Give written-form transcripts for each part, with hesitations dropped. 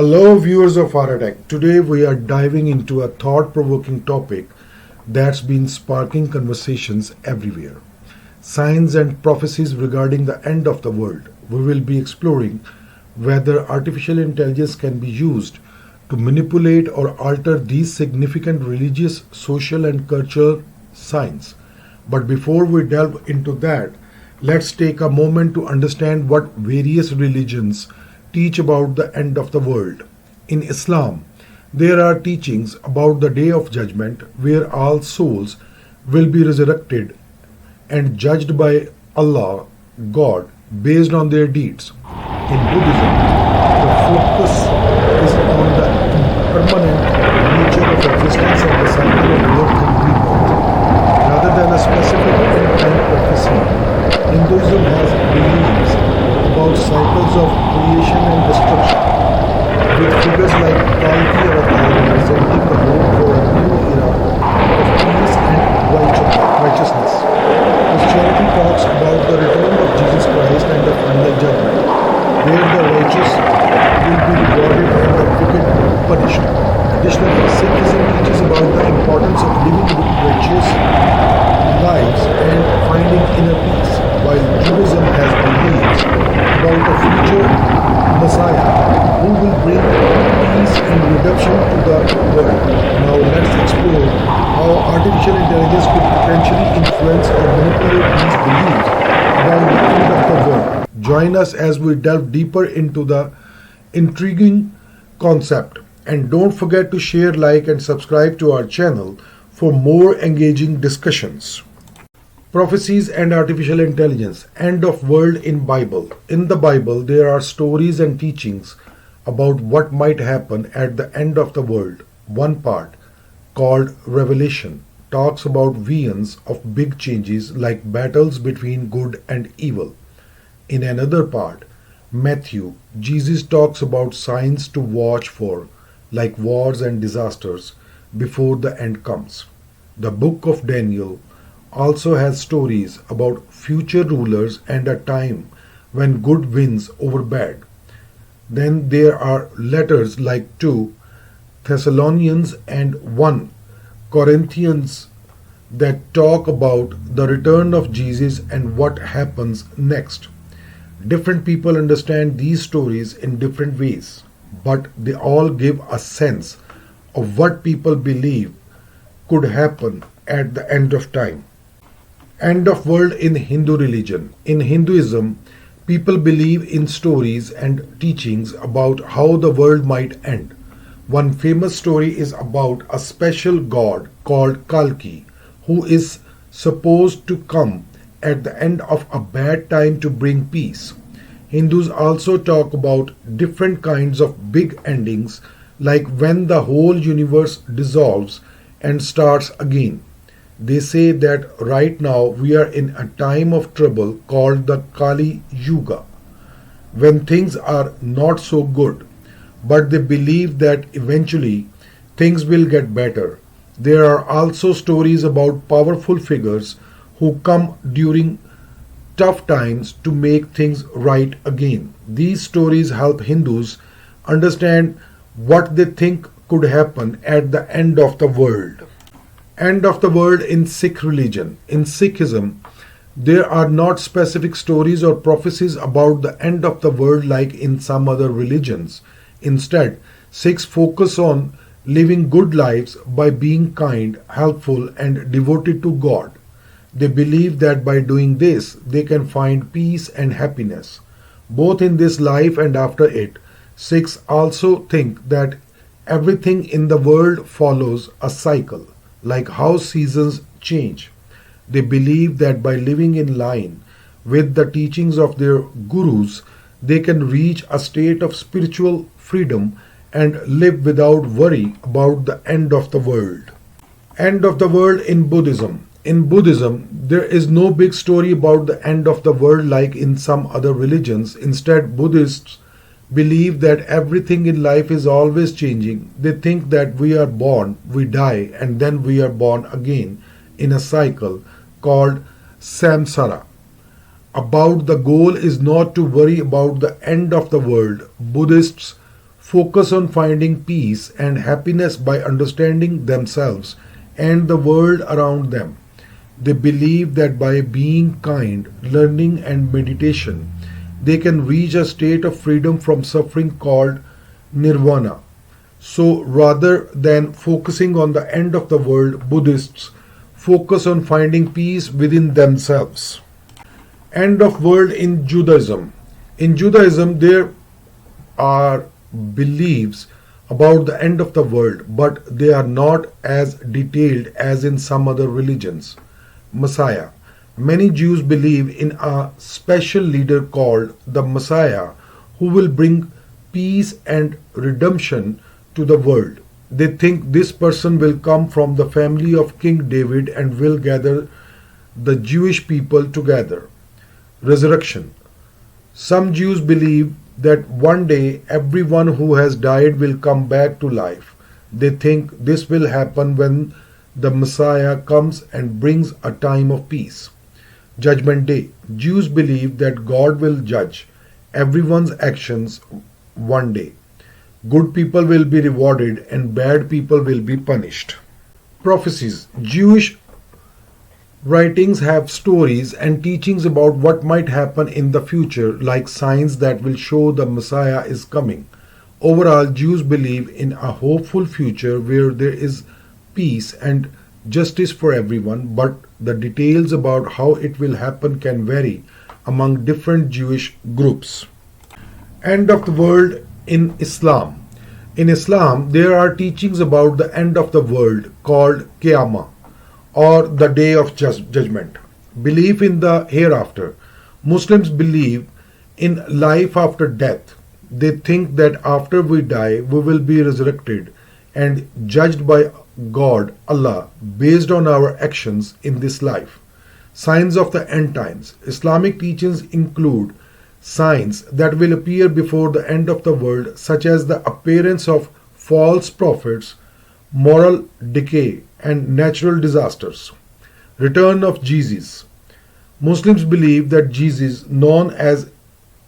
Hello, viewers of AraaTEch. Today we are diving into a thought-provoking topic that's been sparking conversations everywhere. Signs and prophecies regarding the end of the world. We will be exploring whether artificial intelligence can be used to manipulate or alter these significant religious, social, and cultural signs. But before we delve into that, let's take a moment to understand what various religions teach about the end of the world. In Islam, there are teachings about the day of judgment where all souls will be resurrected and judged by Allah, God, based on their deeds. In Buddhism, the focus is on the impermanent nature of existence and the cycle of birth and rebirth, rather than a specific end-time prophecy. Hinduism has beliefs about cycles of creation and destruction, with figures like Kalki avatar representing the hope for a new era of peace and righteousness. Christianity talks about the return of Jesus Christ and the final judgment, where the righteous will be rewarded and the wicked punished. Additionally, Sikhism teaches about the importance of living righteous lives and finding inner peace, while Judaism has beliefs about a future Messiah who will bring peace and redemption to the world. Now let's explore how artificial intelligence could potentially influence or manipulate these beliefs about the end of the world. Join us as we delve deeper into the intriguing concept. And don't forget to share, like, and subscribe to our channel for more engaging discussions. Prophecies and artificial intelligence. End of world in Bible. In the Bible, there are stories and teachings about what might happen at the end of the world. One part, called Revelation, talks about visions of big changes like battles between good and evil. In another part, Matthew, Jesus talks about signs to watch for, like wars and disasters, before the end comes. The book of Daniel also has stories about future rulers and a time when good wins over bad. Then there are letters like 2 Thessalonians and 1 Corinthians that talk about the return of Jesus and what happens next. Different people understand these stories in different ways, but they all give a sense of what people believe could happen at the end of time. End of world in Hindu religion. In Hinduism, people believe in stories and teachings about how the world might end. One famous story is about a special god called Kalki, who is supposed to come at the end of a bad time to bring peace. Hindus also talk about different kinds of big endings, like when the whole universe dissolves and starts again. They say that right now we are in a time of trouble called the Kali Yuga, when things are not so good, but they believe that eventually things will get better. There are also stories about powerful figures who come during tough times to make things right again. These stories help Hindus understand what they think could happen at the end of the world. End of the world in Sikh religion. In Sikhism, there are not specific stories or prophecies about the end of the world like in some other religions. Instead, Sikhs focus on living good lives by being kind, helpful, and devoted to God. They believe that by doing this, they can find peace and happiness, both in this life and after it. Sikhs also think that everything in the world follows a cycle, like how seasons change. They believe that by living in line with the teachings of their gurus, they can reach a state of spiritual freedom and live without worry about the end of the world. End of the world in Buddhism. In Buddhism, there is no big story about the end of the world like in some other religions. Instead, Buddhists believe that everything in life is always changing. They think that we are born, we die, and then we are born again in a cycle called samsara. About the goal is not to worry about the end of the world. Buddhists focus on finding peace and happiness by understanding themselves and the world around them. They believe that by being kind, learning, and meditation, they can reach a state of freedom from suffering called nirvana. So rather than focusing on the end of the world, Buddhists focus on finding peace within themselves. End of world in Judaism. In Judaism, there are beliefs about the end of the world, but they are not as detailed as in some other religions. Messiah. Many Jews believe in a special leader called the Messiah who will bring peace and redemption to the world. They think this person will come from the family of King David and will gather the Jewish people together. Resurrection. Some Jews believe that one day everyone who has died will come back to life. They think this will happen when the Messiah comes and brings a time of peace. Judgment Day. Jews believe that God will judge everyone's actions one day. Good people will be rewarded and bad people will be punished. Prophecies. Jewish writings have stories and teachings about what might happen in the future, like signs that will show the Messiah is coming. Overall, Jews believe in a hopeful future where there is peace and justice for everyone, but the details about how it will happen can vary among different Jewish groups. End of the world in Islam. In Islam, there are teachings about the end of the world called Qiyamah, or the Day of Judgment. Belief in the hereafter. Muslims believe in life after death. They think that after we die, we will be resurrected and judged by God, Allah, based on our actions in this life. Signs of the end times. Islamic teachings include signs that will appear before the end of the world, such as the appearance of false prophets, moral decay, and natural disasters. Return of Jesus. Muslims believe that Jesus, known as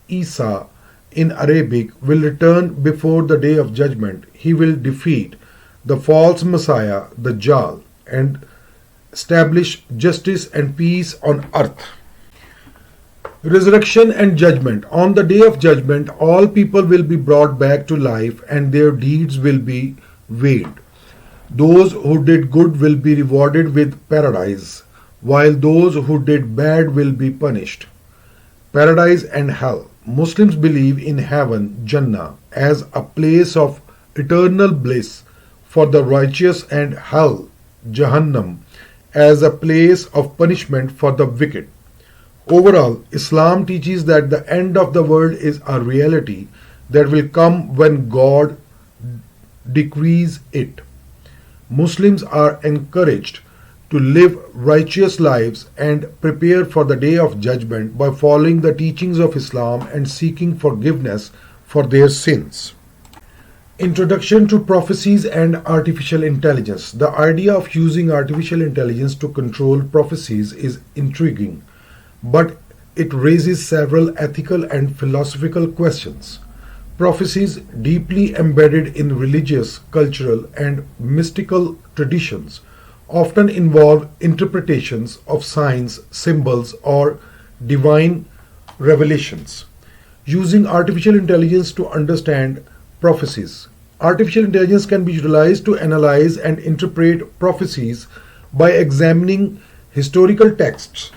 Isa in Arabic, will return before the day of judgment. He will defeat the false Messiah, the Dajjal, and establish justice and peace on earth. Resurrection and judgment. On the day of judgment, all people will be brought back to life and their deeds will be weighed. Those who did good will be rewarded with paradise, while those who did bad will be punished. Paradise and hell. Muslims believe in heaven, Jannah, as a place of eternal bliss for the righteous, and hell, Jahannam, as a place of punishment for the wicked. Overall, Islam teaches that the end of the world is a reality that will come when God decrees it. Muslims are encouraged to live righteous lives and prepare for the day of judgment by following the teachings of Islam and seeking forgiveness for their sins. Introduction to Prophecies and Artificial Intelligence. The idea of using artificial intelligence to control prophecies is intriguing, but it raises several ethical and philosophical questions. Prophecies, deeply embedded in religious, cultural, and mystical traditions, often involve interpretations of signs, symbols, or divine revelations. Using artificial intelligence to understand prophecies. Artificial intelligence can be utilized to analyze and interpret prophecies by examining historical texts,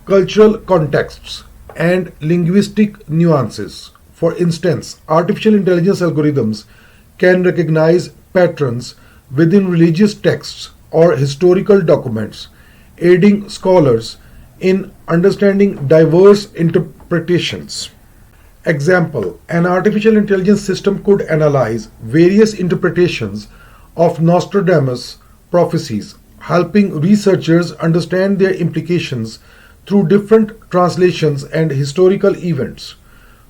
cultural contexts, and linguistic nuances. For instance, artificial intelligence algorithms can recognize patterns within religious texts or historical documents, aiding scholars in understanding diverse interpretations. Example, an artificial intelligence system could analyze various interpretations of Nostradamus' prophecies, helping researchers understand their implications through different translations and historical events.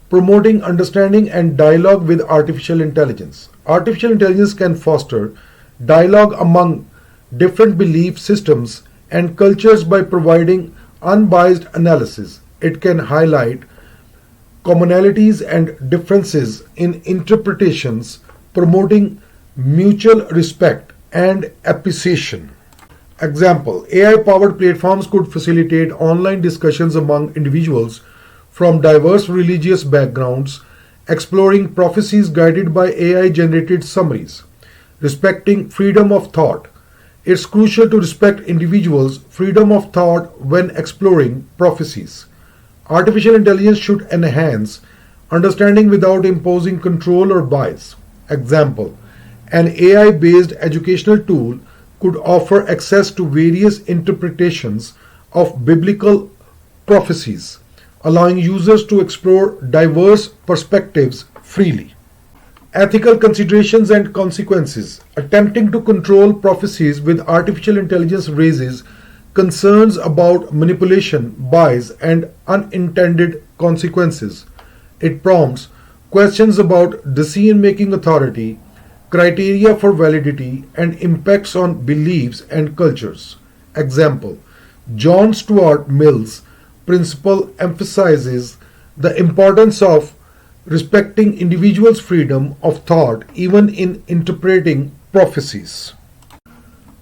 Promoting understanding and dialogue with artificial intelligence. Artificial intelligence can foster dialogue among different belief systems and cultures by providing unbiased analysis. It can highlight commonalities and differences in interpretations, promoting mutual respect and appreciation. Example, AI-powered platforms could facilitate online discussions among individuals from diverse religious backgrounds, exploring prophecies guided by AI-generated summaries. Respecting freedom of thought. It's crucial to respect individuals' freedom of thought when exploring prophecies. Artificial intelligence should enhance understanding without imposing control or bias. Example, an AI-based educational tool could offer access to various interpretations of biblical prophecies, allowing users to explore diverse perspectives freely. Ethical considerations and consequences. Attempting to control prophecies with artificial intelligence raises concerns about manipulation, bias, and unintended consequences. It prompts questions about decision-making authority, criteria for validity, and impacts on beliefs and cultures. Example, John Stuart Mill's principle emphasizes the importance of respecting individuals' freedom of thought even in interpreting prophecies.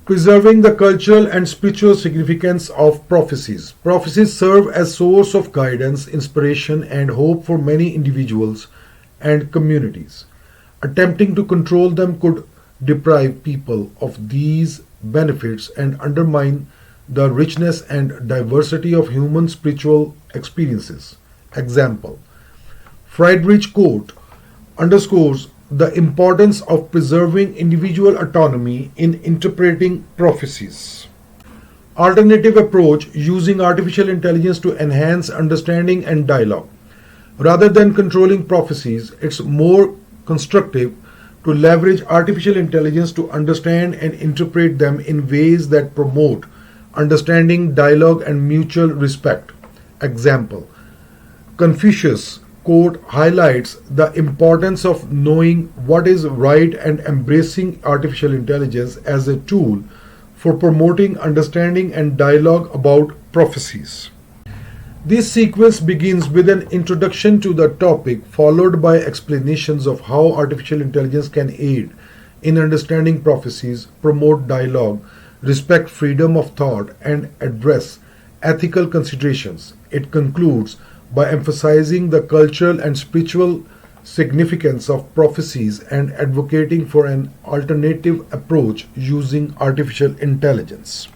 Preserving the cultural and spiritual significance of prophecies. Prophecies serve as source of guidance, inspiration, and hope for many individuals and communities. Attempting to control them could deprive people of these benefits and undermine the richness and diversity of human spiritual experiences. Example, Friedrich quote underscores the importance of preserving individual autonomy in interpreting prophecies. Alternative approach, using artificial intelligence to enhance understanding and dialogue. Rather than controlling prophecies, it's more constructive to leverage artificial intelligence to understand and interpret them in ways that promote understanding, dialogue, and mutual respect. Example, Confucius quote highlights the importance of knowing what is right and embracing artificial intelligence as a tool for promoting understanding and dialogue about prophecies. This sequence begins with an introduction to the topic, followed by explanations of how artificial intelligence can aid in understanding prophecies, promote dialogue, respect freedom of thought, and address ethical considerations. It concludes by emphasizing the cultural and spiritual significance of prophecies and advocating for an alternative approach using artificial intelligence.